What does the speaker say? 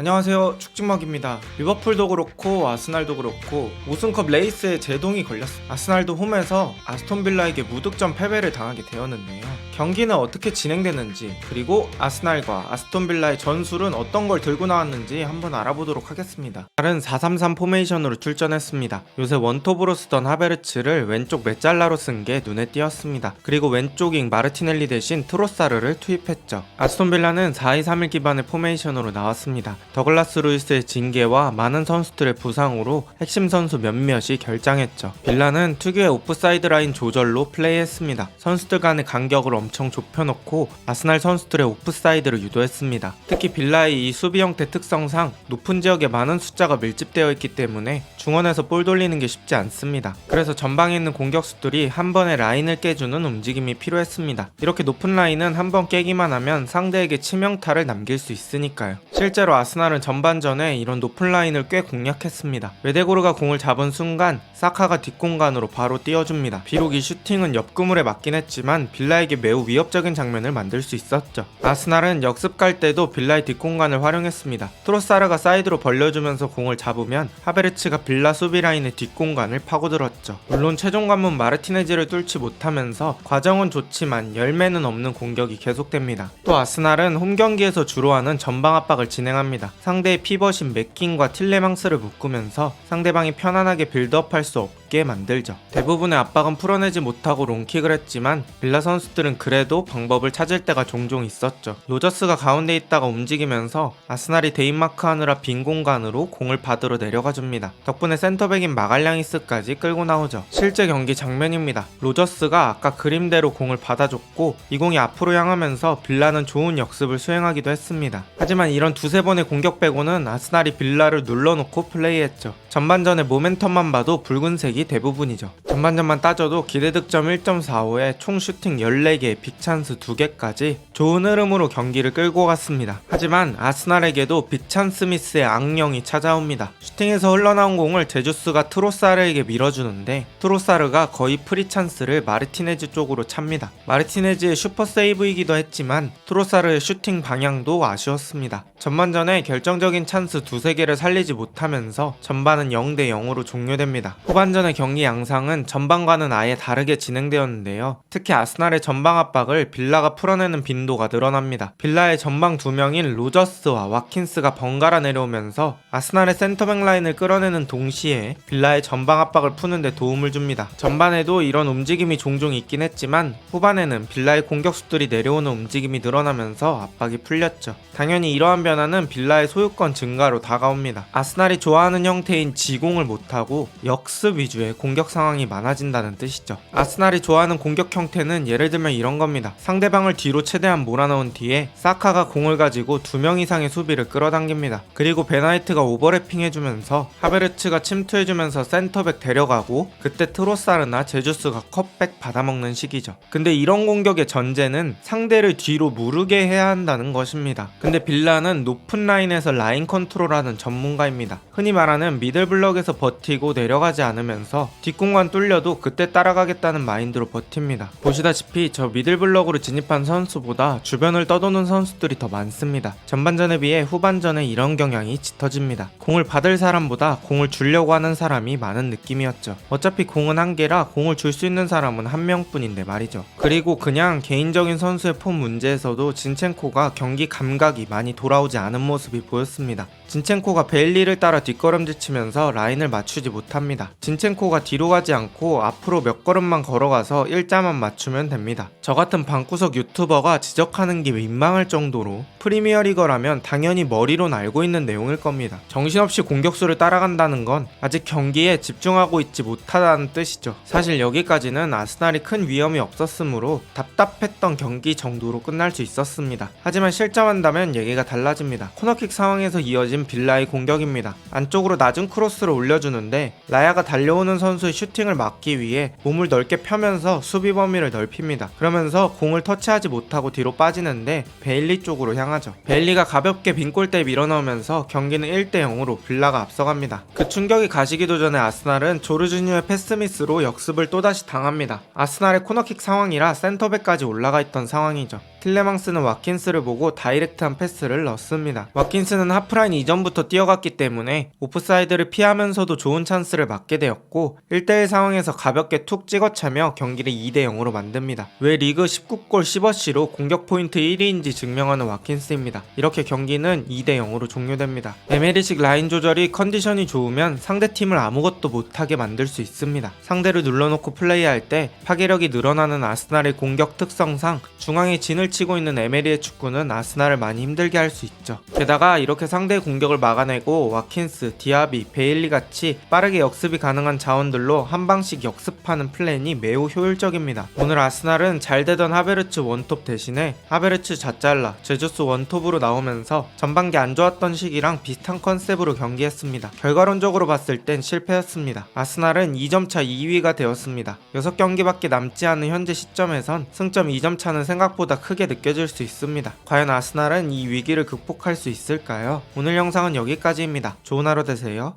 안녕하세요, 축직먹입니다. 리버풀도 그렇고 아스날도 그렇고 우승컵 레이스에 제동이 걸렸어요. 아스날도 홈에서 아스톤빌라에게 무득점 패배를 당하게 되었는데요. 경기는 어떻게 진행되는지, 그리고 아스날과 아스톤빌라의 전술은 어떤 걸 들고 나왔는지 한번 알아보도록 하겠습니다. 다른 4-3-3 포메이션으로 출전했습니다. 요새 원톱으로 쓰던 하베르츠를 왼쪽 메잘라로 쓴 게 눈에 띄었습니다. 그리고 왼쪽 윙 마르티넬리 대신 트로사르를 투입했죠. 아스톤빌라는 4-2-3-1 기반의 포메이션으로 나왔습니다. 더글라스 루이스의 징계와 많은 선수들의 부상으로 핵심 선수 몇몇이 결장했죠. 빌라는 특유의 오프사이드 라인 조절로 플레이했습니다. 선수들 간의 간격을 엄청 좁혀놓고 아스날 선수들의 오프사이드를 유도했습니다. 특히 빌라의 이 수비 형태 특성상 높은 지역에 많은 숫자가 밀집되어 있기 때문에 중원에서 볼 돌리는 게 쉽지 않습니다. 그래서 전방에 있는 공격수들이 한 번에 라인을 깨주는 움직임이 필요했습니다. 이렇게 높은 라인은 한 번 깨기만 하면 상대에게 치명타를 남길 수 있으니까요. 실제로 아스날은 전반전에 이런 높은 라인을 꽤 공략했습니다. 외데고르가 공을 잡은 순간 사카가 뒷공간으로 바로 띄워줍니다. 비록 이 슈팅은 옆그물에 맞긴 했지만 빌라에게 매우 위협적인 장면을 만들 수 있었죠. 아스날은 역습 갈 때도 빌라의 뒷공간을 활용했습니다. 트로사르가 사이드로 벌려주면서 공을 잡으면 하베르츠가 빌라 수비 라인의 뒷공간을 파고들었죠. 물론 최종 관문 마르티네즈를 뚫지 못하면서 과정은 좋지만 열매는 없는 공격이 계속됩니다. 또 아스날은 홈 경기에서 주로 하는 전방 압박을 진행합니다. 상대의 피벗인 맥킨과 틸레망스를 묶으면서 상대방이 편안하게 빌드업할 수 없게 만들죠. 대부분의 압박은 풀어내지 못하고 롱킥을 했지만 빌라 선수들은 그래도 방법을 찾을 때가 종종 있었죠. 로저스가 가운데 있다가 움직이면서 아스날이 데인마크 하느라 빈 공간으로 공을 받으러 내려가 줍니다. 덕분에 센터백인 마갈량이스까지 끌고 나오죠. 실제 경기 장면입니다. 로저스가 아까 그림대로 공을 받아줬고 이 공이 앞으로 향하면서 빌라는 좋은 역습을 수행하기도 했습니다. 하지만 이런 두세 번의 공격 빼고는 아스날이 빌라를 눌러놓고 플레이했죠. 전반전의 모멘텀만 봐도 붉은색이 대부분이죠. 전반전만 따져도 기대 득점 1.45에 총 슈팅 14개, 빅찬스 2개까지 좋은 흐름으로 경기를 끌고 갔습니다. 하지만 아스날에게도 빅찬스 미스의 악령이 찾아옵니다. 슈팅에서 흘러나온 공을 제주스가 트로사르에게 밀어주는데 트로사르가 거의 프리 찬스를 마르티네즈 쪽으로 찹니다. 마르티네즈의 슈퍼 세이브이기도 했지만 트로사르의 슈팅 방향도 아쉬웠습니다. 전반전에 결정적인 찬스 두세 개를 살리지 못하면서 전반은 0대 0으로 종료됩니다. 후반전의 경기 양상은 전반과는 아예 다르게 진행되었는데요. 특히 아스날의 전방 압박을 빌라가 풀어내는 빈도가 늘어납니다. 빌라의 전방 두 명인 로저스와 와킨스가 번갈아 내려오면서 아스날의 센터백 라인을 끌어내는 동시에 빌라의 전방 압박을 푸는데 도움을 줍니다. 전반에도 이런 움직임이 종종 있긴 했지만 후반에는 빌라의 공격수들이 내려오는 움직임이 늘어나면서 압박이 풀렸죠. 당연히 이러한 변화는 빌라의 소유권 증가로 다가옵니다. 아스날이 좋아하는 형태인 지공을 못하고 역습 위주의 공격 상황이 많아진다는 뜻이죠. 아스날이 좋아하는 공격 형태는 예를 들면 이런 겁니다. 상대방을 뒤로 최대한 몰아넣은 뒤에 사카가 공을 가지고 2명 이상의 수비를 끌어당깁니다. 그리고 베나이트가 오버래핑 해주면서 하베르츠가 침투해주면서 센터백 데려가고 그때 트로사르나 제주스가 컷백 받아먹는 시기죠. 근데 이런 공격의 전제는 상대를 뒤로 무르게 해야 한다는 것입니다. 근데 빌라는 높은 라인에서 라인 컨트롤하는 전문가입니다. 흔히 말하는 미들블럭에서 버티고 내려가지 않으면서 뒷공간 뚫려도 그때 따라가겠다는 마인드로 버팁니다. 보시다시피 저 미들블럭으로 진입한 선수보다 주변을 떠도는 선수들이 더 많습니다. 전반전에 비해 후반전에 이런 경향이 짙어집니다. 공을 받을 사람보다 공을 주려고 하는 사람이 많은 느낌이었죠. 어차피 공은 한 개라 공을 줄 수 있는 사람은 한 명뿐인데 말이죠. 그리고 그냥 개인적인 선수의 폼 문제에서도 진첸코가 경기 감각이 많이 돌아오지 않은 모습이 보였습니다. 진첸코가 베일리를 따라 뒷걸음질 치면서 라인을 맞추지 못합니다. 진첸코가 뒤로 가지 않고 앞으로 몇 걸음만 걸어가서 일자만 맞추면 됩니다. 저 같은 방구석 유튜버가 지적하는 게 민망할 정도로 프리미어리거라면 당연히 머리론 알고 있는 내용일 겁니다. 정신없이 공격수를 따라간다는 건 아직 경기에 집중하고 있지 못하다는 뜻이죠. 사실 여기까지는 아스날이 큰 위험이 없었으므로 답답했던 경기 정도로 끝날 수 있었습니다. 하지만 실점한다면 얘기가 달라집니다. 코너킥 상황에서 이어진 빌라의 공격입니다. 안쪽으로 낮은 크로스를 올려주는데 라야가 달려오는 선수의 슈팅을 막기 위해 몸을 넓게 펴면서 수비 범위를 넓힙니다. 그러면서 공을 터치하지 못하고 뒤로 빠지는데 베일리 쪽으로 향하죠. 베일리가 가볍게 빈 골대에 밀어넣으면서 경기는 1대 0으로 빌라가 앞서갑니다. 그 충격이 가시기도 전에 아스날은 조르지뉴의 패스미스로 역습을 또다시 당합니다. 아스날의 코너킥 상황이라 센터백까지 올라가 있던 상황이죠. 틸레망스는 와킨스를 보고 다이렉트한 패스를 넣습니다. 와킨스는 하프라인 이전부터 뛰어갔기 때문에 오프사이드를 피하면서도 좋은 찬스를 맞게 되었고 1대1 상황에서 가볍게 툭 찍어차며 경기를 2대0으로 만듭니다. 왜 리그 19골 10어시로 공격 포인트 1위인지 증명하는 와킨스입니다. 이렇게 경기는 2대0으로 종료됩니다. 에메리식 라인 조절이 컨디션이 좋으면 상대팀을 아무것도 못하게 만들 수 있습니다. 상대를 눌러놓고 플레이할 때 파괴력이 늘어나는 아스날의 공격 특성상 중앙에 진을 치고 있는 에메리의 축구는 아스날을 많이 힘들게 할 수 있죠. 게다가 이렇게 상대의 공격을 막아내고 와킨스, 디아비, 베일리 같이 빠르게 역습이 가능한 자원들로 한 방씩 역습하는 플랜이 매우 효율적입니다. 오늘 아스날은 잘 되던 하베르츠 원톱 대신에 하베르츠 자잘라, 제주스 원톱으로 나오면서 전반기 안 좋았던 시기랑 비슷한 컨셉으로 경기했습니다. 결과론적으로 봤을 땐 실패였습니다. 아스날은 2점차 2위가 되었습니다. 6경기밖에 남지 않은 현재 시점에선 승점 2점 차는 생각보다 크게 느껴질 수 있습니다. 과연 아스날은 이 위기를 극복할 수 있을까요? 오늘 영상은 여기까지입니다. 좋은 하루 되세요.